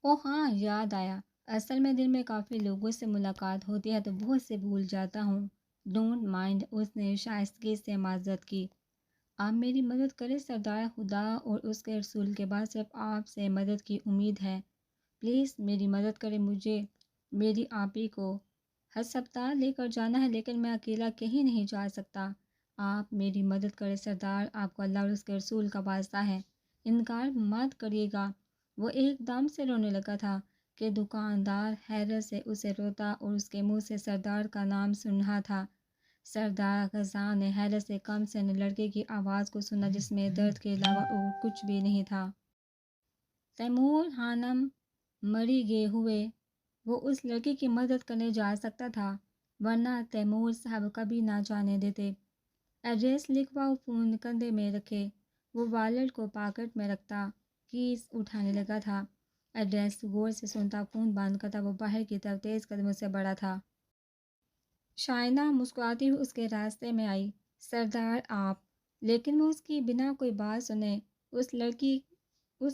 او ہاں، یاد آیا۔ اصل میں دن میں کافی لوگوں سے ملاقات ہوتی ہے تو بہت سے بھول جاتا ہوں۔ ڈونٹ مائنڈ، اس نے شائستگی سے معذرت کی۔ آپ میری مدد کریں سردار، خدا اور اس کے رسول کے بعد صرف آپ سے مدد کی امید ہے۔ پلیز میری مدد کریں، مجھے میری آپی کو ہسپتال لے کر جانا ہے لیکن میں اکیلا کہیں نہیں جا سکتا۔ آپ میری مدد کریں سردار، آپ کو اللہ اور اس کے رسول کا واسطہ ہے، انکار مت کریے گا۔ وہ ایک دم سے رونے لگا تھا کہ دکاندار حیرت سے اسے روتا اور اس کے منہ سے سردار کا نام سن رہا تھا۔ سردار غزان نے حیرت سے کم سن لڑکے کی آواز کو سنا جس میں درد کے علاوہ اور کچھ بھی نہیں تھا۔ تیمور خانم مری گئے ہوئے، وہ اس لڑکے کی مدد کرنے جا سکتا تھا ورنہ تیمور صاحب کبھی نہ جانے دیتے۔ ایڈریس لکھواؤ، فون کندھے میں رکھے، وہ والٹ کو پاکٹ میں رکھتا کیس اٹھانے لگا تھا۔ ایڈریس غور سے سنتا، فون بند کرتا، وہ باہر کی طرف تیز قدموں سے بڑھا تھا۔ شائنہ مسکراتی ہوئی اس کے راستے میں آئی۔ سردار آپ، لیکن وہ اس کی بنا کوئی بات سنے اس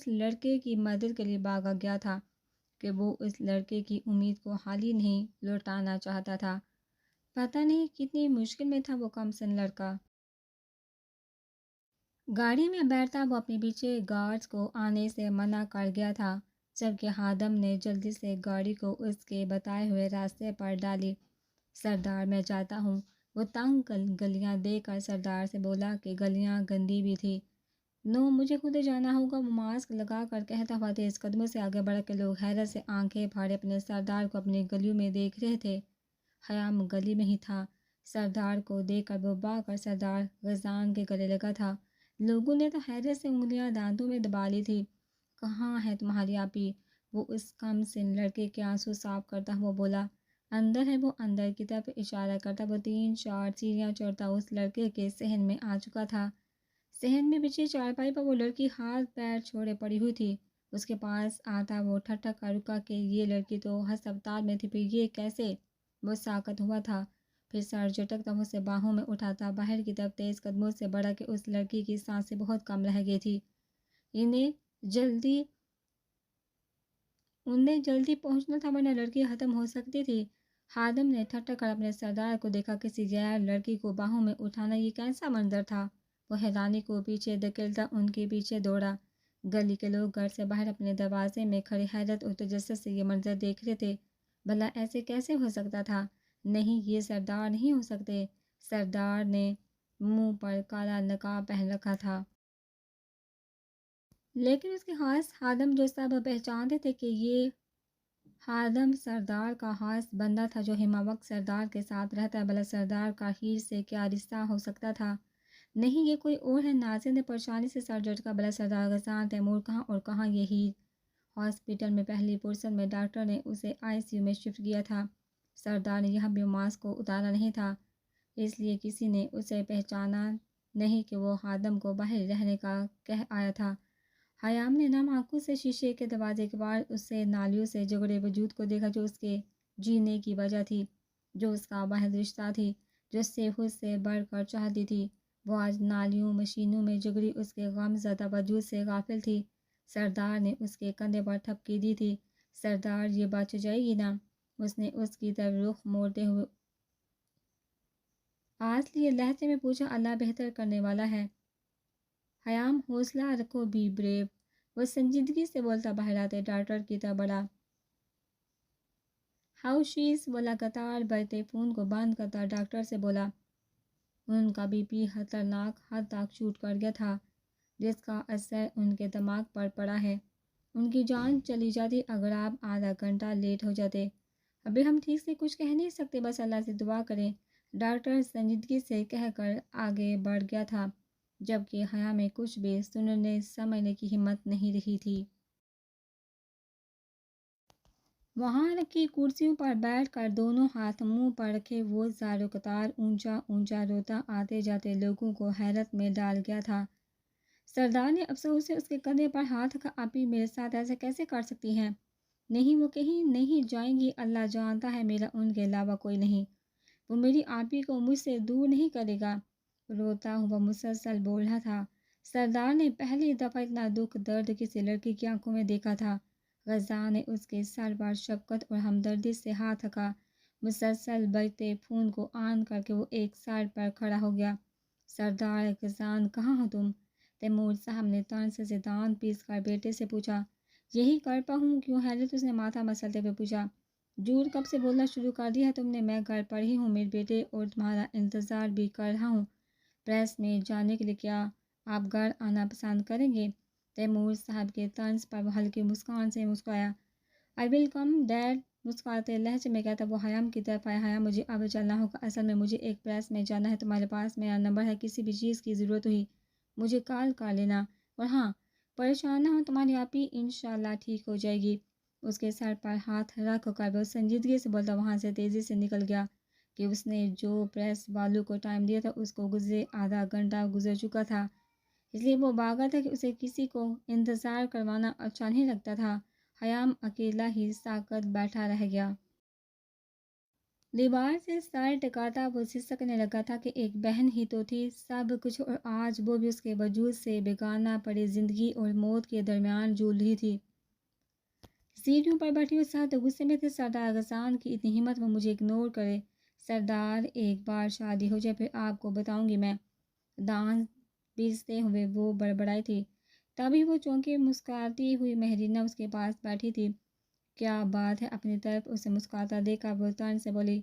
لڑکے کی مدد کے لیے بھاگا گیا تھا کہ وہ اس لڑکے کی امید کو حال ہی نہیں لوٹانا چاہتا تھا۔ پتہ نہیں کتنی مشکل میں تھا وہ کم سن لڑکا۔ گاڑی میں بیٹھتا وہ اپنے پیچھے گارڈز کو آنے سے منع کر گیا تھا جبکہ خادم نے جلدی سے گاڑی کو اس کے بتائے ہوئے راستے پر ڈالی۔ سردار میں جاتا ہوں، وہ تنگ گلیاں دیکھ کر سردار سے بولا کہ گلیاں گندی بھی تھی۔ نو، مجھے خود جانا ہوگا، وہ ماسک لگا کر کہتا ہوا تیز قدموں سے آگے بڑھ کے لوگ حیرت سے آنکھیں پھاڑے اپنے سردار کو اپنی گلیوں میں دیکھ رہے تھے۔ خیام گلی میں ہی تھا۔ سردار کو دیکھ کر وہ بھاگ کر سردار غزان کے گلے لگا تھا۔ لوگوں نے تو حیرت سے انگلیاں دانتوں میں دبا لی تھی۔ کہاں ہے تمہاری آپی؟ وہ اس کم سن لڑکے کے آنسو صاف کرتا ہوا بولا۔ اندر ہے، وہ اندر کی طرف اشارہ کرتا وہ 3-4 سیڑھیاں چڑھتا اس لڑکے کے صحن میں آ چکا تھا۔ صحن میں بچھی چارپائی پر وہ لڑکی ہاتھ پیر چھوڑے پڑی ہوئی تھی۔ اس کے پاس آتا وہ ٹھٹک کر رکا کہ یہ لڑکی تو ہسپتال میں تھی، پھر یہ کیسے؟ وہ ساکت ہوا تھا، پھر سر جھٹکتا اسے باہوں میں اٹھاتا باہر کی طرف تیز قدموں سے بڑھا کہ اس لڑکی کی سانسیں بہت کم رہ گئی تھی۔ انہیں جلدی پہنچنا تھا ورنہ لڑکی ختم ہو سکتی تھی۔ خادم نے ٹھٹک کر اپنے سردار کو دیکھا، کسی غیر لڑکی کو باہوں میں اٹھانا یہ کیسا منظر تھا؟ وہ حیرانی کو پیچھے دھکیلتا ان کے پیچھے دوڑا۔ گلی کے لوگ گھر سے باہر اپنے دروازے میں کھڑے حیرت اور تجسس سے یہ منظر دیکھ رہے تھے۔ بھلا ایسے کیسے ہو سکتا تھا؟ نہیں، یہ سردار نہیں ہو سکتے۔ سردار نے منہ پر کالا نقاب پہن رکھا تھا، لیکن اس کے خاص خادم جو سب پہچانتے تھے کہ یہ خادم سردار کا خاص بندہ تھا جو ہمہ وقت سردار کے ساتھ رہتا ہے۔ بھلا سردار کا ہیر سے کیا رشتہ ہو سکتا تھا؟ نہیں، یہ کوئی اور ہے۔ ناظر نے پریشانی سے سر جھٹکا۔ بھلا سردار غزان تیمور کہاں اور کہاں یہ ہیر؟ ہاسپٹل میں پہلی فرصت میں ڈاکٹر نے اسے ICU میں شفٹ کیا تھا۔ سردار نے یہاں بھی ماسک کو اتارا نہیں تھا، اس لیے کسی نے اسے پہچانا نہیں کہ وہ خادم کو باہر رہنے کا کہہ آیا تھا۔ خیام نے نم آنکھوں سے شیشے کے دروازے کے باہر اس سے نالیوں سے جگڑے وجود کو دیکھا جو اس کے جینے کی وجہ تھی، جو اس کا واحد رشتہ تھی، جو اسے خود سے بڑھ کر چاہتی تھی۔ وہ آج نالیوں مشینوں میں جگڑی اس کے غم زدہ وجود سے غافل تھی۔ سردار نے اس کے کندھے پر تھپکی دی تھی۔ سردار، یہ بچ جائے گی نا؟ اس نے اس کی طرف رخ موڑتے ہوئے آسلیے لہجے میں پوچھا۔ اللہ بہتر کرنے والا ہے۔ خیام، حوصلہ رکھو، بی بریو، وہ سنجیدگی سے بولتا باہر آتے ڈاکٹر کی طرف بڑھا۔ ہاؤ شیز، وہ لگاتار بجتے فون کو بند کرتا ڈاکٹر سے بولا۔ ان کا BP خطرناک حد تک شوٹ کر گیا تھا جس کا اثر ان کے دماغ پر پڑا ہے۔ ان کی جان چلی جاتی اگر آپ آدھا گھنٹہ لیٹ ہو جاتے۔ ابھی ہم ٹھیک سے کچھ کہہ نہیں سکتے، بس اللہ سے دعا کریں، ڈاکٹر سنجیدگی سے کہہ کر آگے بڑھ گیا تھا جبکہ خیام میں کچھ بھی سننے سمجھنے کی ہمت نہیں رہی تھی۔ وہاں رکھی کرسیوں پر بیٹھ کر دونوں ہاتھ منہ پر رکھے وہ زاروں قطار اونچا اونچا روتا آتے جاتے لوگوں کو حیرت میں ڈال گیا تھا۔ سردار نے افسوس سے اس کے کندھے پر ہاتھ رکھا۔ آپی میرے ساتھ ایسا کیسے کر سکتی ہیں؟ نہیں، وہ کہیں نہیں جائیں گی، اللہ جانتا ہے میرا ان کے علاوہ کوئی نہیں۔ وہ میری آپی کو مجھ سے دور نہیں کرے گا، روتا ہوا مسلسل بول رہا تھا۔ سردار نے پہلی دفعہ اتنا دکھ درد کسی لڑکی کی آنکھوں میں دیکھا تھا۔ غزہ نے اس کے سر پر شفقت اور ہمدردی سے ہاتھ رکھا۔ مسلسل بجتے فون کو آن کر کے وہ ایک سائڈ پر کھڑا ہو گیا۔ سردار غزان کہاں ہو تم؟ تیمور صاحب نے طنز سے دانت پیس کر بیٹے سے پوچھا۔ یہی گھر پر ہوں، کیوں حیرت؟ اس نے ماتھا مسلتے ہوئے پوچھا۔ جھوٹ کب سے بولنا شروع کر دیا ہے تم نے؟ میں گھر پر ہی ہوں میرے بیٹے، اور تمہارا انتظار بھی کر رہا ہوں۔ پریس میں جانے کے لیے کیا آپ گھر آنا پسند کریں گے؟ تیمور صاحب کے طنز پر وہ ہلکی مسکان سے مسکرایا۔ آئی ول کم ڈیڈ، مسکراتے لہجے میں کہتا وہ حیام کی طرف آیا۔ حیام مجھے اب چلنا ہوگا، اصل میں مجھے ایک پریس میں جانا ہے۔ تمہارے پاس میرا نمبر ہے، کسی بھی چیز کی ضرورت ہوئی مجھے کال کر لینا، اور ہاں پریشان نہ ہو، تمہاری آپی انشاءاللہ ٹھیک ہو جائے گی۔ اس کے سر پر ہاتھ رکھ کر وہ سنجیدگی سے بولتا وہاں سے تیزی سے نکل گیا کہ اس نے جو پریس والوں کو ٹائم دیا تھا اس کو گزرے آدھا گھنٹہ گزر چکا تھا، اس لیے وہ بھاگا تھا کہ اسے کسی کو انتظار کروانا اچھا نہیں لگتا تھا۔ حیام اکیلا ہی ساکت بیٹھا رہ گیا۔ دیوار سے سر ٹکاتا وہ سسکنے لگا تھا کہ ایک بہن ہی تو تھی سب کچھ، اور آج وہ بھی اس کے وجود سے بیگانہ پڑی زندگی اور موت کے درمیان جھول رہی تھی۔ سیڑھیوں پر بیٹھی ہوئی ساتھ غصے میں تھے۔ سردار غزان کی اتنی ہمت وہ مجھے اگنور کرے؟ سردار ایک بار شادی ہو جائے پھر آپ کو بتاؤں گی میں، دانت پیستے ہوئے وہ بڑبڑائی تھی۔ تبھی وہ چونکہ مسکراتی ہوئی مہرینہ اس کے پاس بیٹھی تھی۔ کیا بات ہے؟ اپنی طرف اسے مسکراتا دیکھا وہ طنز سے بولی۔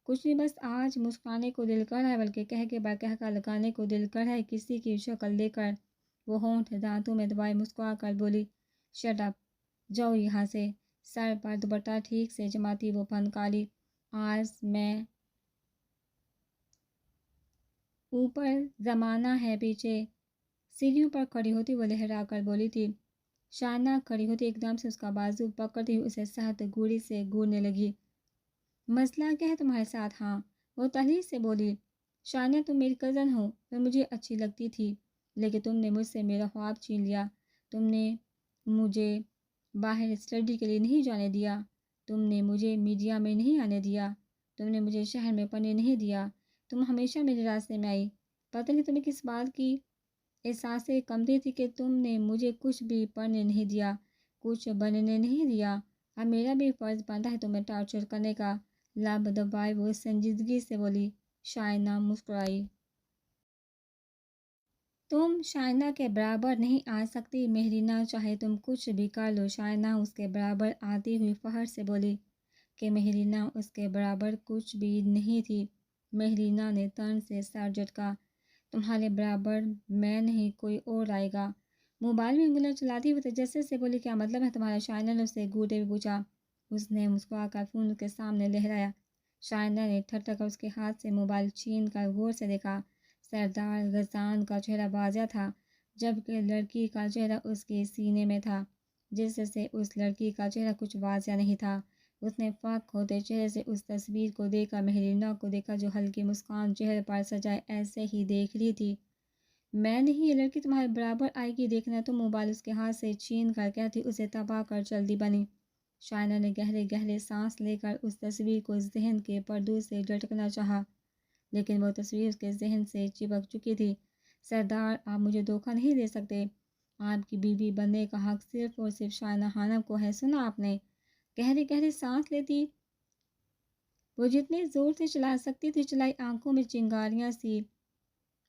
کچھ نہیں، بس آج مسکرانے کو دل کر ہے، بلکہ کہہ کے بکہکہ لگانے کو دل کر ہے کسی کی شکل دیکھ کر۔ وہ ہونٹ دانتوں میں دبائے مسکرا کر بولی شٹ اپ، جاؤ یہاں سے۔ سر پر دوپٹہ ٹھیک سے جماتی وہ پھنکالی۔ آج میں اوپر زمانہ ہے پیچھے۔ سیڑھیوں پر کھڑی ہوتی وہ لہرا کر بولی تھی۔ شائنہ کھڑی ہوتی ایک دم سے اس کا بازو پکڑتی ہوئی اسے سخت گوڑی سے گورنے لگی۔ مسئلہ کیا ہے تمہارے ساتھ؟ ہاں، وہ تہلیز سے بولی۔ شائنہ تم میری کزن ہو اور مجھے اچھی لگتی تھی، لیکن تم نے مجھ سے میرا خواب چھین لیا۔ تم نے مجھے باہر اسٹڈی کے لیے نہیں جانے دیا، تم نے مجھے میڈیا میں نہیں آنے دیا، تم نے مجھے شہر میں پڑھنے نہیں دیا، تم ہمیشہ میرے راستے میں آئی۔ پتہ نہیں تمہیں کس بات کی احساس کمتری تھی کہ تم نے مجھے کچھ بھی پڑھنے نہیں دیا، کچھ بننے نہیں دیا۔ اب میرا بھی فرض بنتا ہے تمہیں ٹارچر کرنے کا۔ لب دبائے وہ سنجیدگی سے بولی۔ شائنہ مسکرائی۔ تم شائنہ کے برابر نہیں آ سکتی مہرینہ، چاہے تم کچھ بھی کر لو۔ شائنہ اس کے برابر آتی ہوئی فخر سے بولی کہ مہرینہ اس کے برابر کچھ بھی نہیں تھی۔ مہرینہ نے طنز سے سر جھٹکا۔ تمہارے برابر میں نہیں، کوئی اور آئے گا۔ موبائل میں انگلیاں چلاتی ہوئی تجسس سے بولی کیا مطلب ہے تمہارا؟ شائنہ نے اسے گھورتے ہوئے پوچھا۔ اس نے مسکرا کر فون کے سامنے لہرایا۔ شائنہ نے ٹھٹک کر اس کے ہاتھ سے موبائل چھین کر غور سے دیکھا۔ سردار غزان کا چہرہ واضح تھا، جبکہ لڑکی کا چہرہ اس کے سینے میں تھا، جس سے اس لڑکی کا چہرہ کچھ واضح نہیں تھا۔ اس نے فاق ہوتے چہرے سے اس تصویر کو دیکھا، مہرینہ کو دیکھا جو ہلکی مسکان چہرے پر سجائے ایسے ہی دیکھ رہی تھی۔ میں نہیں، یہ لڑکی تمہارے برابر آئے گی دیکھنا۔ تو موبائل اس کے ہاتھ سے چھین کر کہتی اسے تباہ کر چل دی بنی۔ شائنہ نے گہرے گہرے سانس لے کر اس تصویر کو ذہن کے پردوں سے جھٹکنا چاہا، لیکن وہ تصویر اس کے ذہن سے چپک چکی تھی۔ سردار آپ مجھے دھوکہ نہیں دے سکتے، آپ کی بیوی بننے کا حق صرف اور صرف شائنہ خانم کو ہے۔ سنا آپ نے؟ گہرے گہرے سانس لیتی وہ جتنے زور سے چلا سکتی تھی چلائی، آنکھوں میں چنگاریاں سی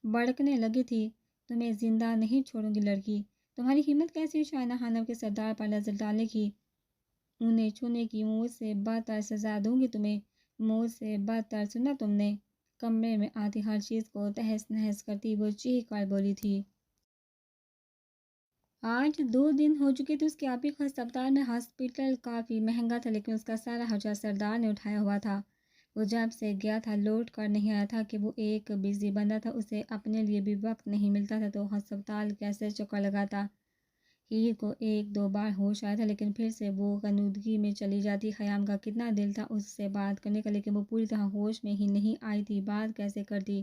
بڑکنے لگی تھی۔ تمہیں زندہ نہیں چھوڑوں گی لڑکی، تمہاری ہمت کیسی ہوئی شائنہ خانم کے سردار پر نظر ڈالنے کی؟ انہیں چھونے کی موت سے بدتر سزا دوں گی تمہیں، موت سے بدتر۔ سنا تم نے؟ کمرے میں آتی ہر چیز کو تہس نہس کرتی وہ چیخ کر بولی تھی۔ آج 2 دن ہو چکے تھے اس کی آپی کو ہسپتال میں۔ ہاسپٹل کافی مہنگا تھا، لیکن اس کا سارا خرچہ سردار نے اٹھایا ہوا تھا۔ وہ جب سے گیا تھا لوٹ کر نہیں آیا تھا کہ وہ ایک بزی بندہ تھا، اسے اپنے لیے بھی وقت نہیں ملتا تھا، تو ہسپتال کیسے چکر لگاتا۔ ہیر کو 1-2 بار ہوش آیا تھا، لیکن پھر سے وہ غنودگی میں چلی جاتی۔ خیام کا کتنا دل تھا اس سے بات کرنے کا، لیکن وہ پوری طرح ہوش میں ہی نہیں آئی تھی، بات کیسے کرتی۔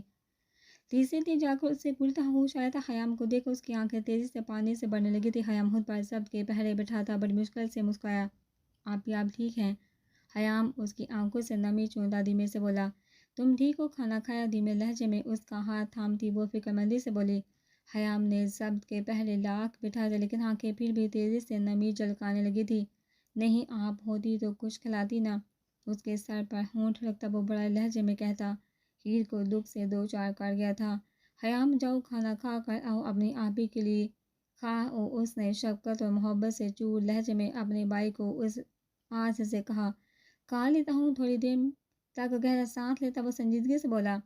تیسرے دن جا کر اس سے پوری طرح ہوش آیا تھا۔ خیام کو دیکھ کر اس کی آنکھیں تیزی سے پانی سے بھرنے لگی تھی۔ خیام خود پر ضبط کے پہرے بٹھاتا بڑی مشکل سے مسکرایا۔ آپ ٹھیک ہیں؟ خیام اس کی آنکھوں سے نمی چوندا دھیمے سے بولا۔ تم ٹھیک ہو؟ کھانا کھایا؟ دھیمے لہجے میں اس کا ہاتھ تھامتی وہ فکر مندی سے بولی۔ خیام نے ضبط کے پہرے لاکھ بٹھا دیا، لیکن آنکھیں پھر بھی تیزی سے نمی جھلکانے لگی تھی۔ نہیں آپ ہوتی تو کچھ کھلاتی نا۔ اس کے سر پر ہونٹ رکھتا وہ بڑا لہجے میں کہتا۔ ہیر کو دکھ سے دو چار کر گیا تھا۔ خیام جاؤ کھانا کھا کر آؤ اپنی آپی کے لیے کھا او، اس نے شفقت اور محبت سے چور لہجے میں اپنے بھائی کو اس آس سے کہا۔ کھا لیتا ہوں، تھوڑی دیر تک گہرا سانس لیتا وہ سنجیدگی سے بولا۔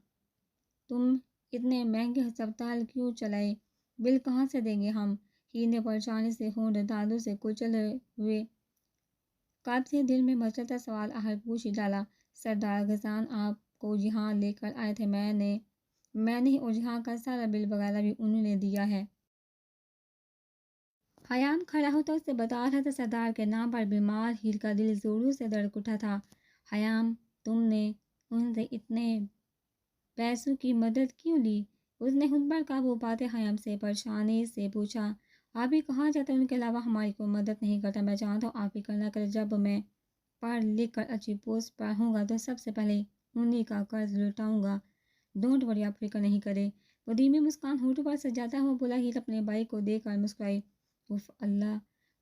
تم اتنے مہنگے ہسپتال کیوں چلائے؟ بل کہاں سے دیں گے ہم؟ ہیر نے پریشانی سے ہونٹ دانتوں سے کچلے ہوئے کب سے دل میں مچلتا سوال آخر پوچھ ہی ڈالا۔ سردار غزان آپ کو یہاں لے کر آئے تھے، میں نہیں، اور یہاں کا سارا بل وغیرہ بھی انہوں نے دیا ہے۔ خیام کھڑا ہوتا اس سے بتا رہا تھا سردار کے نام پر بیمار ہیر کا دل زوروں سے دھڑک اٹھا تھا۔ خیام تم نے ان سے اتنے پیسوں کی مدد کیوں لی؟ اس نے خود پر قابو پاتے خیام سے پریشانی سے پوچھا۔ آپ ہی کہاں جاتے ہیں، ان کے علاوہ ہماری کوئی مدد نہیں کرتا۔ میں جانتا ہوں آپ ہی کرنا کرے، جب میں پڑھ لکھ کر اچھی پوسٹ پر ہوں گا تو سب سے پہلے انہیں کا قرض لوٹاؤں گا۔ ڈونٹ وری، آپ فکر نہیں کرے۔ وہ دھیمی مسکان ہونٹوں پر سجاتا ہوا بولا۔ ہیر اپنے بھائی کو دیکھ کر مسکرائی۔ اف اللہ،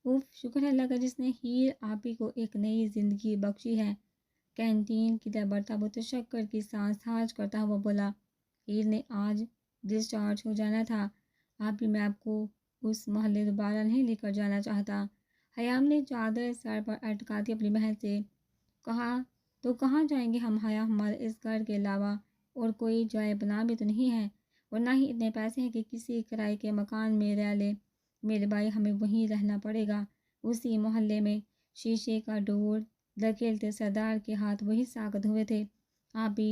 اف شکر ہے اللہ کا جس نے ہیر آپی کو ایک نئی زندگی بخشی ہے۔ کینٹین کی طرف بڑھتا وہ تشکر کی سانس خارج کرتا ہوا بولا۔ ہیر نے آج ڈسچارج ہو جانا تھا، آپی میں آپ کو اس محلے دوبارہ نہیں لے کر جانا چاہتا۔ خیام نے چادر سر پر اٹکاتی اپنی بہن سے کہا۔ تو کہاں جائیں گے ہم خیام؟ ہمارے اس گھر کے علاوہ اور کوئی جائے بنا بھی تو نہیں ہے، اور نہ ہی اتنے پیسے ہیں کہ کسی کرائے کے مکان میں رہ لے۔ میرے بھائی ہمیں وہیں رہنا پڑے گا، اسی محلے میں۔ شیشے کا ڈور دھکیلتے سردار کے ہاتھ وہی ساکت ہوئے تھے۔ آپ بھی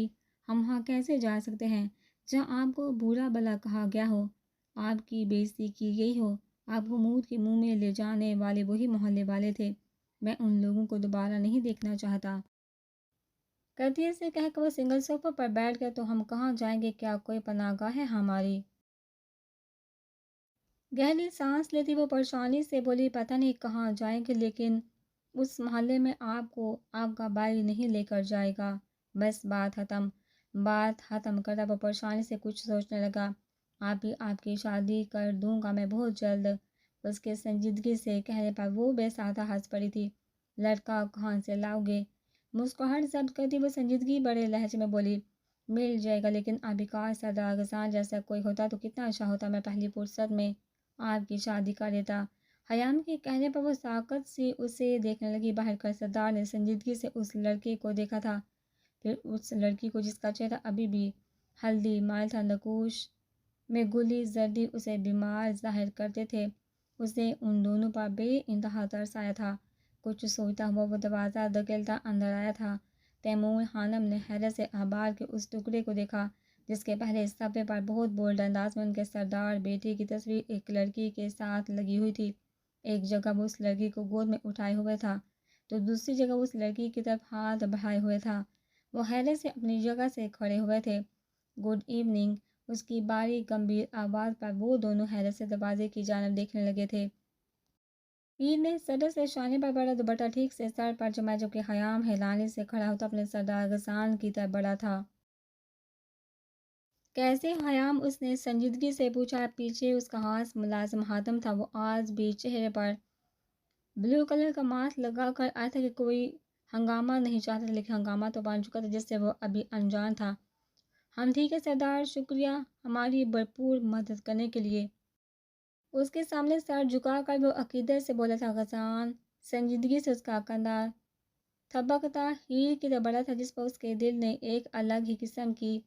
ہم وہاں کیسے جا سکتے ہیں جہاں آپ کو برا بلا کہا گیا ہو، آپ کی بے عزتی کی گئی ہو؟ آپ کو موت کے منہ میں لے جانے والے وہی محلے والے تھے۔ میں ان لوگوں کو دوبارہ نہیں دیکھنا چاہتا۔ کرتی سے کہہ کر وہ سنگل صوفہ پر بیٹھ گئے۔ تو ہم کہاں جائیں گے؟ کیا کوئی پناہ گاہ ہے ہماری؟ گہری سانس لیتی وہ پریشانی سے بولی۔ پتہ نہیں کہاں جائیں گے، لیکن اس محلے میں آپ کو آپ کا بھائی نہیں لے کر جائے گا۔ بس بات ختم کرتا وہ پریشانی سے کچھ سوچنے لگا۔ آپ کی شادی کر دوں گا میں بہت جلد۔ اس کے سنجیدگی سے کہنے پر وہ بے سادہ ہنس پڑی تھی۔ لڑکا کہاں سے لاؤ گے؟ مسکراہٹ ضبط کرتی وہ سنجیدگی بڑے لہجے میں بولی۔ مل جائے گا، لیکن ابھی کا سردار غزان جیسا کوئی ہوتا تو کتنا اچھا ہوتا، میں پہلی فرصت میں آپ کی شادی کر دیتا۔ خیام کے کہنے پر وہ ساکت سی اسے دیکھنے لگی۔ باہر کر سردار نے سنجیدگی سے اس لڑکے کو دیکھا تھا، پھر اس لڑکی کو جس کا چہرہ ابھی بھی ہلدی مائل تھا، نقوش میں گلی زردی اسے بیمار ظاہر کرتے تھے۔ اسے ان دونوں پر بے انتہا ترس آیا تھا۔ کچھ سوچتا ہوا وہ دروازہ دھکیلتا اندر آیا تھا۔ تیمور خانم نے حیرت سے اخبار کے اس ٹکڑے کو دیکھا جس کے پہلے صفحے پر بہت بولڈ انداز میں ان کے سردار بیٹے کی تصویر ایک لڑکی کے ساتھ لگی ہوئی تھی۔ ایک جگہ وہ اس لڑکی کو گود میں اٹھائے ہوئے تھا تو دوسری جگہ وہ اس لڑکی کی طرف ہاتھ بڑھائے ہوئے تھا۔ وہ حیرت سے اپنی جگہ سے کھڑے ہوئے تھے۔ گڈ ایوننگ، اس کی باریک گمبھیر آواز پر وہ دونوں حیرت سے دروازے کی جانب دیکھنے لگے تھے۔ ہیر نے صدر سے شانے پر بڑا دوپٹہ ٹھیک سے سر پر جمایا، جبکہ خیام ہیلانے سے کھڑا ہوتا اپنے سردار غزان کی طرف بڑھا تھا۔ کیسے خیام؟ اس نے سنجیدگی سے پوچھا۔ پیچھے اس کا خاص ملازم حاتم تھا۔ وہ آج بھی چہرے پر بلو کلر کا ماسک لگا کر آیا تھا کہ کوئی ہنگامہ نہیں چاہتا تھا، لیکن ہنگامہ تو بن چکا تھا جس سے وہ ابھی انجان تھا۔ ہم ٹھیک ہے سردار، شکریہ ہماری بھرپور مدد کرنے کے لیے۔ اس کے سامنے سر جھکا کر وہ عقیدت سے بولا تھا۔ غزان سنجیدگی سے اس کا کندھا تھپکتا ہیر کی طرف بڑھا تھا، جس پر اس کے دل نے ایک الگ ہی قسم کی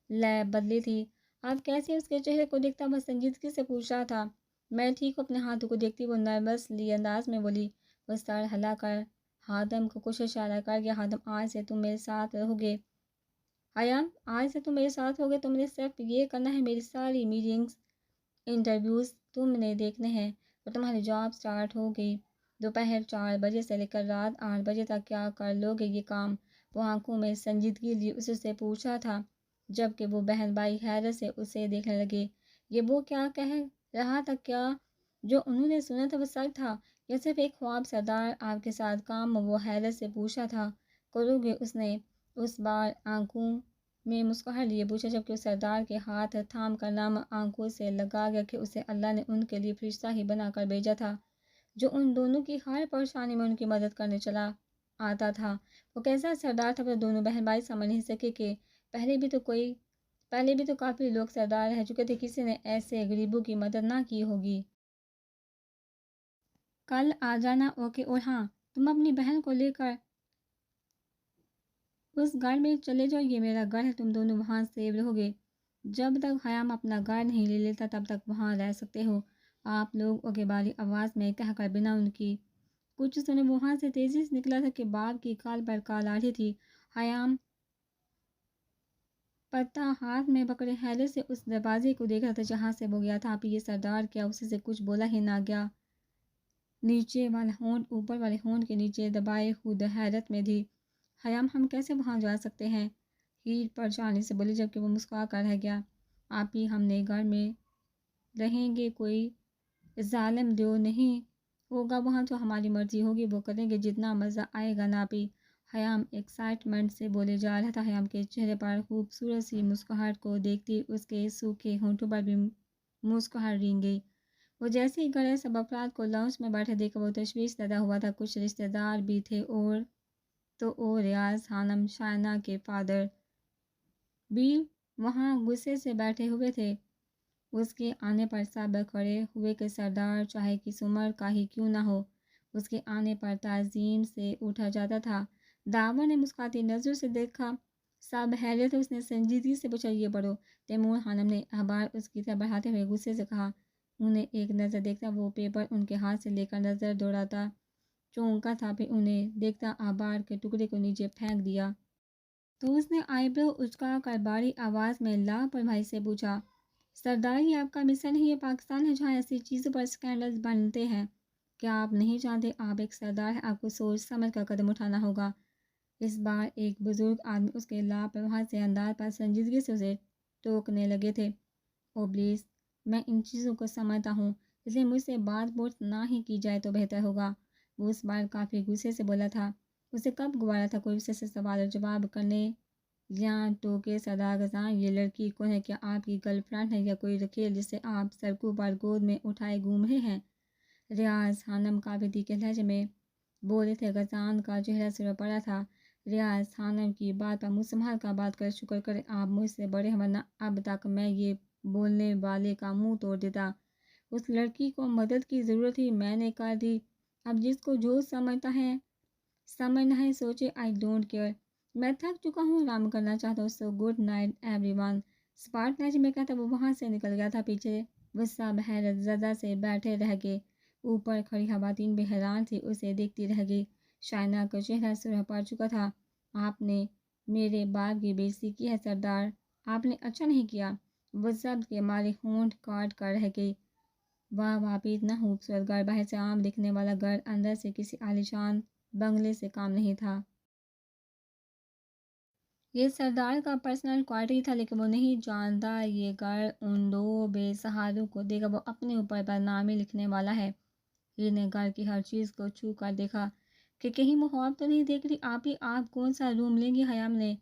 لے بدلی تھی۔ آپ کیسے؟ اس کے چہرے کو دیکھتا وہ سنجیدگی سے پوچھ رہا تھا۔ میں ٹھیک ہوں۔ اپنے ہاتھوں کو دیکھتی وہ نروسلی انداز میں بولی۔ وہ سر ہلا کر حاتم کو کچھ اشارہ کر گیا۔ حاتم، آج سے تم میرے ساتھ رہو گے۔ خیام، آج سے تم میرے ساتھ ہوگے، تم نے صرف یہ کرنا ہے، میری ساری میٹنگز انٹرویوز تم نے دیکھنے ہیں، اور تمہاری جاب سٹارٹ ہو گئی۔ دوپہر 4 بجے سے لے کر رات 8 بجے تک کیا کر لو گے یہ کام؟ وہ آنکھوں میں سنجیدگی لیے اسے سے پوچھا تھا، جبکہ وہ بہن بھائی حیرت سے اسے دیکھنے لگے۔ یہ وہ کیا کہہ رہا تھا؟ کیا جو انہوں نے سنا تھا وہ سچ تھا یا صرف ایک خواب؟ سردار آپ کے ساتھ کام؟ وہ حیرت سے پوچھا تھا۔ کرو گے؟ اس نے اس بار آنکھوں میں مسکراہٹ لیے پوچھا، جبکہ اس سردار کے ہاتھ تھام کر نم آنکھوں سے لگا گیا کہ اسے اللہ نے ان کے لیے فرشتہ ہی بنا کر بھیجا تھا۔ جو ان دونوں کی ہر پریشانی میں ان کی مدد کرنے چلا آتا تھا۔ وہ کیسا سردار تھا، وہ دونوں بہن بھائی سمجھ نہیں سکے کہ پہلے بھی تو کافی لوگ سردار رہ چکے تھے، کسی نے ایسے غریبوں کی مدد نہ کی ہوگی۔ کل آ جانا، اوکے؟ اور ہاں، تم اپنی بہن کو لے کر اس گھر میں چلے جاؤ، یہ میرا گھر ہے، تم دونوں وہاں سیف رہو گے۔ جب تک حیام اپنا گھر نہیں لے لیتا تب تک وہاں رہ سکتے ہو آپ لوگ، اوکے؟ باری آواز میں کہہ کر بنا ان کی کچھ سنے وہاں سے تیزی سے نکلا تھا کہ باپ کی کال پر کال آ رہی تھی۔ حیام پتہ ہاتھ میں پکڑے حیرت سے اس دروازے کو دیکھ رہا تھا جہاں سے وہ گیا تھا۔ آپ یہ سردار کیا اسے سے کچھ بولا ہی نہ گیا؟ نیچے والا ہونٹ اوپر والے ہونٹ کے نیچے دبائے خود حیرت میں تھی۔ حیام ہم کیسے وہاں جا سکتے ہیں؟ ہیر پریشانی سے بولی، جبکہ وہ مسکرا کر رہ گیا۔ آپ ہی ہم نے گھر میں رہیں گے، کوئی ظالم دیو نہیں ہوگا وہاں، تو ہماری مرضی ہوگی وہ کریں گے، جتنا مزہ آئے گا نا پی۔ حیام ایکسائٹمنٹ سے بولے جا رہا تھا۔ حیام کے چہرے پر خوبصورت سی مسکراہٹ کو دیکھتی اس کے سوکھے ہونٹوں پر بھی مسکراہٹ رنگ گئی۔ وہ جیسے ہی گھر سب افراد کو لاؤنج میں بیٹھے دیکھا وہ تشویش زدہ ہوا تھا۔ کچھ رشتہ دار بھی تھے اور ریاض خانم شائنہ کے فادر بھی وہاں غصے سے بیٹھے ہوئے تھے۔ اس کے آنے پر سب کھڑے ہوئے کہ سردار چاہے کس عمر کا ہی کیوں نہ ہو، اس کے آنے پر تعظیم سے اٹھا جاتا تھا۔ داور نے مسکراتی نظروں سے دیکھا، سب حیرت۔ اس نے سنجیدگی سے پوچھا، یہ پڑھو۔ تیمور خانم نے اخبار اس کی طرف بڑھاتے ہوئے غصے سے کہا۔ انہیں ایک نظر دیکھتا وہ پیپر ان کے ہاتھ سے لے کر نظر دوڑاتا چونکا تھا، پھر انہیں دیکھتا اخبار کے ٹکڑے کو نیچے پھینک دیا۔ تو اس نے آئی برو اچکا کر باری آواز میں لاپرواہی سے پوچھا، سردار یہ آپ کا مصر نہیں، یہ پاکستان ہے جہاں ایسی چیزوں پر سکینڈلز بنتے ہیں۔ کیا آپ نہیں جانتے آپ ایک سردار ہیں، آپ کو سوچ سمجھ کر قدم اٹھانا ہوگا۔ اس بار ایک بزرگ آدمی اس کے لاپرواہ سے انداز پر سنجیدگی سے اسے ٹوکنے لگے تھے۔ اوبلیس، میں ان چیزوں کو سمجھتا ہوں، اس لیے مجھ سے بات بوٹ نہ ہی کی جائے تو بہتر ہوگا۔ وہ اس بار کافی غصے سے بولا تھا۔ اسے کب گوارا تھا کوئی اسے سے سوال و جواب کرنے یا ٹوکے؟ صداقتاً یہ لڑکی کون ہے؟ کیا آپ کی گرل فرینڈ ہے یا کوئی رکھیل جسے آپ سڑکوں پر گود میں اٹھائے گھوم رہے ہیں؟ ریاض خانم کافی تیکھے لہجے میں بولے تھے۔ غزان کا چہرہ سر پڑا تھا۔ ریاض خانم کی بات پر منہ سنبھال کر بات کرے، شکر کرے آپ مجھ سے بڑے ہیں، ورنہ اب تک میں یہ بولنے والے کا منہ توڑ دیتا۔ اس لڑکی کو مدد کی ضرورت تھی، میں نے کر دی۔ اب جس کو جو سمجھتا ہے سمجھنا ہے سوچے، آئی ڈونٹ کیئر۔ میں تھک چکا ہوں، آرام کرنا چاہتا ہوں، so good night every one. Spot لہجے میں کہتا وہ وہاں سے نکل گیا تھا۔ پیچھے وہ سب حیرت زدہ سے بیٹھے رہ گئے۔ اوپر کھڑی خواتین بھی حیران تھی، اسے دیکھتی رہ گئی۔ شائنہ کا چہرہ سرخ پڑ چکا تھا۔ آپ نے میرے باپ کی بے عزتی کی ہے سردار، آپ نے اچھا نہیں کیا۔ وہ ضبط کے مارے ہونٹ کاٹ کر رہ گئی۔ واہ واہ، بھی اتنا خوبصورت گھر، باہر سے عام دکھنے والا گھر، اندر سے کسی عالیشان بنگلے سے کام نہیں تھا۔ یہ سردار کا پرسنل کوارٹر تھا، لیکن وہ نہیں جانتا یہ گھر ان دو بے سہاروں کو دے گا۔ وہ اپنے اوپر بدنامی لکھنے والا ہے۔ ہیر نے گھر کی ہر چیز کو چھو کر دیکھا کہ کہیں وہ خواب تو نہیں دیکھ رہی۔ آپ کون سا روم لیں گی؟ حیام نے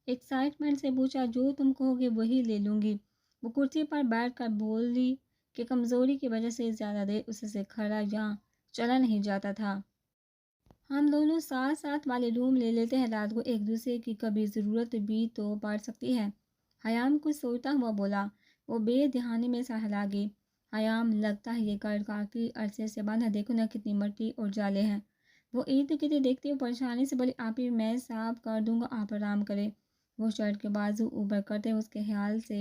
ایکسائٹمنٹ سے پوچھا۔ جو تم کہو گے وہی لے لوں گی، وہ کرسی پر بیٹھ کر بولی کہ کمزوری کی وجہ سے زیادہ دیر اسے سے کھڑا یا چلا نہیں جاتا تھا۔ ہم دونوں ساتھ ساتھ والے روم لے لیتے ہیں، رات کو ایک دوسرے کی کبھی ضرورت بھی تو پڑ سکتی ہے۔ حیام کچھ سوچتا ہوا بولا۔ وہ بے دہانی میں سہلا گئی۔ حیام، لگتا ہے یہ گھر کافی عرصے سے بند ہے، دیکھو نا کتنی مٹی اور جالے ہیں۔ وہ ارد گرد دیکھتے ہوئے پریشانی سے بولی، آپ ہی میں صاف کر دوں گا، آپ آرام کریں۔ وہ شرٹ کے بازو اوپر کرتے اس کے خیال سے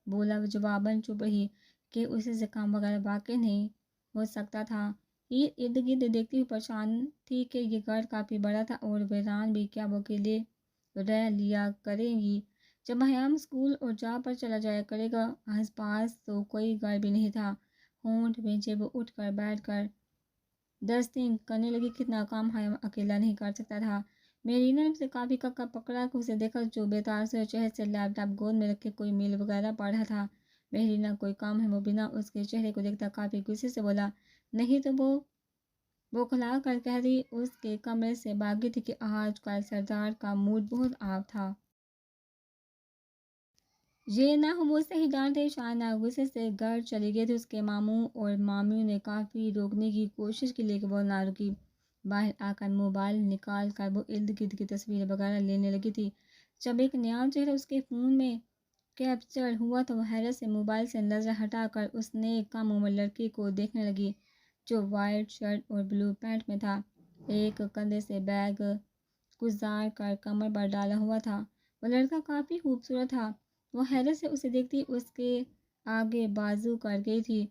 بولا۔ وہ جواباً چپ رہی کہ اسے سے کام وغیرہ واقع نہیں ہو سکتا تھا۔ ہیر ارد گرد دیکھتی ہوئی پریشان تھی کہ یہ گھر کافی بڑا تھا اور ویران بھی، کیا وہ اکیلے رہ لیا کریں گی جب حیام اسکول اور جاب پر چلا جایا کرے گا؟ آس پاس تو کوئی گھر بھی نہیں تھا۔ ہونٹ بھینچے وہ اٹھ کر بیٹھ کر دستنگ کرنے لگی۔ کتنا کام حیام اکیلا نہیں کر سکتا تھا۔ میرینا نے اسے کافی ککا پکڑا کر اسے دیکھا جو بے تاثر چہرے سے لیپ ٹاپ گود میں رکھے کوئی میل وغیرہ پڑھ رہا تھا۔ میرینا کوئی کام ہے؟ وہ بنا اس کے چہرے کو دیکھتا کافی غصے سے بولا۔ نہیں تو وہ بوکھلا کر کہہ رہی اس کے کمرے سے بھاگی تھی کہ آج کل سردار کا موڈ بہت آف تھا۔ یہ نہ ہو وہ صحیح ڈانٹے، شائنہ غصے سے گھر چلی گئی تھی۔ اس کے ماموں اور مامیوں نے کافی روکنے کی کوشش کی لیکن وہ نہ رکی۔ باہر آ کر موبائل نکال کر وہ ارد گرد کی تصویریں وغیرہ لینے لگی تھی۔ جب ایک نیا چہرہ اس کے فون میں کیپچر ہوا تو وہ حیرت سے موبائل سے نظر ہٹا کر اس نے کم عمر لڑکی کو دیکھنے لگی جو وائٹ شرٹ اور بلو پینٹ میں تھا، ایک کندھے سے بیگ گزار کر کمر پر ڈالا ہوا تھا۔ وہ لڑکا کافی خوبصورت تھا۔ وہ حیرت سے اسے دیکھتی اس کے آگے بازو کر گئی تھی۔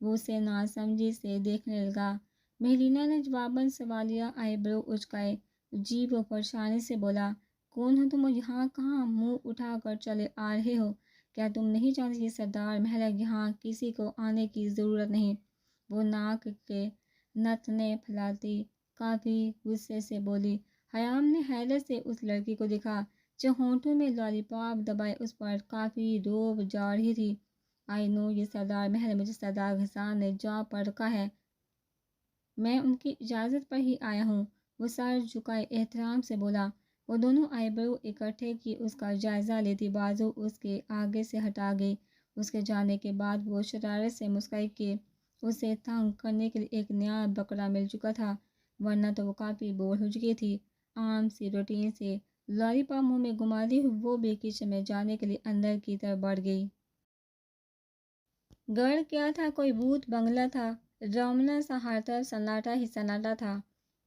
وہ اسے ناسمجھی سے دیکھنے لگا۔ مہرینہ نے جواباً سوالیہ آئی برو اچکائے۔ جی، وہ پریشانی سے بولا۔ کون ہو تم اور یہاں کہاں منہ اٹھا کر چلے آ رہے ہو؟ کیا تم نہیں جانتی کہ سردار محل ہے، یہاں کسی کو آنے کی ضرورت نہیں؟ وہ ناک کے نتنے پھیلاتی کافی غصے سے بولی۔ خیام نے حیرت سے اس لڑکی کو دیکھا جو ہونٹوں میں لالی پاپ دبائے اس پر کافی روب جا رہی تھی۔ آئی نو، یہ سردار محل ہے، مجھے سردار غسان نے جا پر رکھا ہے، میں ان کی اجازت پر ہی آیا ہوں، وہ سر جھکائے احترام سے بولا۔ وہ دونوں آئی برو اکٹھے کی اس کا جائزہ لیتی بازو اس کے آگے سے ہٹا گئی۔ اس کے جانے کے بعد وہ شرارت سے مسکرائی کہ اسے تنگ کرنے کے لیے ایک نیا بکرا مل چکا تھا، ورنہ تو وہ کافی بور ہو چکی تھی۔ عام سی روٹین سے لالی پاپ منہ میں گھماتی ہوئی وہ بھی کچن میں جانے کے لیے اندر کی طرف بڑھ گئی۔ گھر کیا تھا، کوئی بھوت بنگلہ تھا؟ رومنا سا ہر طرف سناٹا ہی سناٹا تھا۔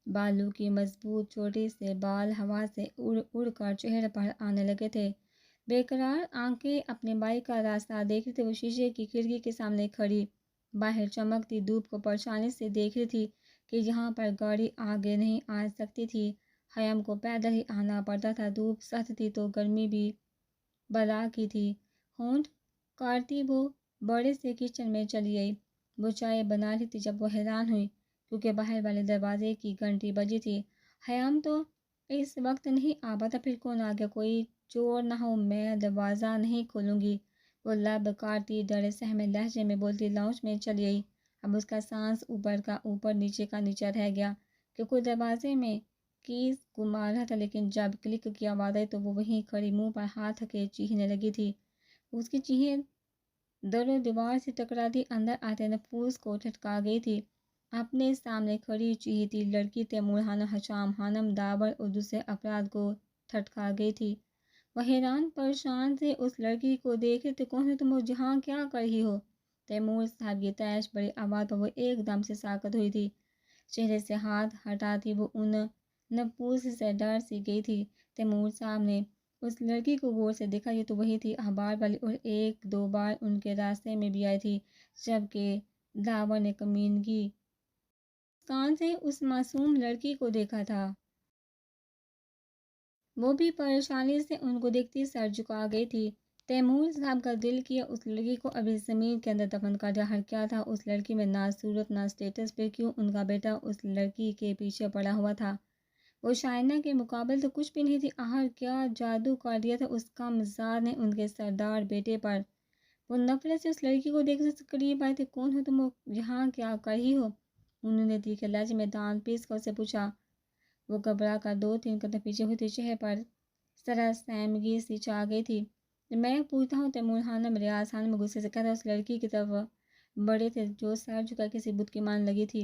بالوں کی مضبوط چھوٹی سے بال ہوا سے اڑ اڑ کر چہرے پر آنے لگے تھے۔ بے قرار آنکھیں اپنے بائک کا راستہ دیکھ رہی تھی۔ وہ شیشے کی کھڑکی کے سامنے کھڑی باہر چمکتی دھوپ کو پریشانی سے دیکھ رہی تھی کہ یہاں پر گاڑی آگے نہیں آ سکتی تھی۔ خیام کو پیدل ہی آنا پڑتا تھا، دھوپ سخت تھی تو گرمی بھی بلا کی تھی۔ ہونٹ کاٹتی وہ بڑے سے کچن میں چلی گئی۔ وہ چائے بنا رہی تھی جب وہ حیران ہوئی کیونکہ باہر والے دروازے کی گھنٹی بجی تھی۔ خیام تو اس وقت نہیں آ پاتا، پھر کون آ گیا؟ کوئی چور نہ ہو، میں دروازہ نہیں کھولوں گی، وہ لب کاٹتی ڈرے سہمے لہجے میں بولتی لاؤنج میں چلی گئی۔ اب اس کا سانس اوپر کا اوپر نیچے کا نیچے رہ گیا کہ کوئی دروازے میں کیز گما رہا تھا، لیکن جب کلک کی آواز آئی تو وہ وہیں کھڑی منہ پر ہاتھ رکھے چیخنے لگی تھی۔ اس کی چیخیں در و دیوار سے ٹکراتی اندر آتے نفوس کو ٹھٹکا گئی تھی۔ اپنے سامنے کھڑی چیختی لڑکی تیمور خانم، حشام خانم، داور اور دوسرے افراد کو ٹھٹکا گئی تھی۔ وہ حیران پریشان سے اس لڑکی کو دیکھ رہے تھے۔ کون ہو تم اور یہاں کیا کر رہی ہو؟ تیمور صاحب کی تیش بڑی آواز پر وہ ایک دم سے ساکت ہوئی تھی۔ چہرے سے ہاتھ ہٹاتی وہ ان نفوس سے ڈر سی گئی تھی۔ تیمور صاحب نے اس لڑکی کو غور سے دیکھا، یہ تو وہی تھی اخبار والی، اور ایک دو بار ان کے راستے میں بھی آئی تھی جبکہ داور نے کمینگی مسکان سے اس معصوم لڑکی کو دیکھا تھا۔ وہ بھی پریشانی سے ان کو دیکھتی سر جھکا گئی تھی۔ تیمور صاحب کا دل کیا اس لڑکی کو ابھی زمین کے اندر دفن کر دیا۔ ہر کیا تھا اس لڑکی میں، نہ صورت نہ اسٹیٹس، پھر کیوں ان کا بیٹا اس لڑکی کے پیچھے پڑا ہوا تھا؟ وہ شائنہ کے مقابل تو کچھ بھی نہیں تھی، آخر کیا جادو کر دیا تھا اس کم ذات نے ان کے سردار بیٹے پر؟ وہ نفرت سے اس لڑکی کو دیکھ سے قریب آئے تھے۔ کون ہو تم، یہاں کیا کر رہی ہو؟ انہوں نے تیکھے لہجے میں دانت پیس کر اسے پوچھا۔ وہ گھبرا کر دو تین قدم پیچھے ہوئی تھی، چہرے پر ذرا سہمگی سی چھا گئی تھی۔ میں پوچھتا ہوں تیمور خانم، ریاض خانم غصے سے کہتا اس لڑکی کی طرف بڑے تھے جو سر جھکا کسی بت کی مان لگی تھی۔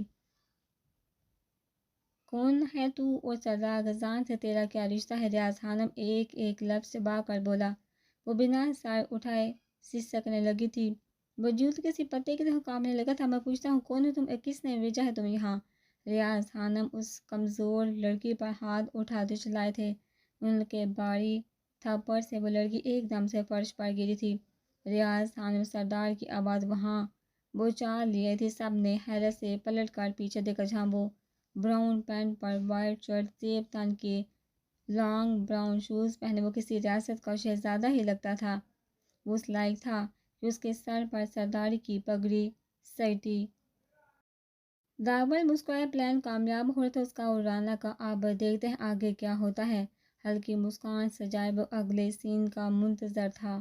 کون ہے تو اور سردار غزان سے تیرا کیا رشتہ ہے؟ ریاض خانم ایک ایک لفظ چبا کر بولا۔ وہ بنا سر اٹھائے سسکنے لگی تھی۔ وجود کسی پتے کی طرح کانپنے لگا تھا۔ میں پوچھتا ہوں کون ہو تم، کس نے بھیجا ہے تم یہاں؟ ریاض خانم اس کمزور لڑکی پر ہاتھ اٹھاتے چلائے تھے۔ ان کے بھاری تھپڑ سے وہ لڑکی ایک دم سے فرش پر گری تھی۔ ریاض خانم سردار کی آواز وہاں بوچھال لیے تھی۔ سب نے حیرت سے پلٹ کر پیچھے دیکھا جہاں وہ براؤن پینٹ پر وائٹ شرٹ، زیب تن کے لانگ براؤن شوز پہنے وہ کسی ریاست کا شہزادہ ہی لگتا تھا۔ وہ اس لائق تھا کہ اس کے سر پر سرداری کی پگڑی سٹی۔ داور مسکرایا، پلان کامیاب ہو رہا تھا اس کا اور رانا کا، اب دیکھتے ہیں آگے کیا ہوتا ہے۔ ہلکی مسکان سجائے وہ اگلے سین کا منتظر تھا۔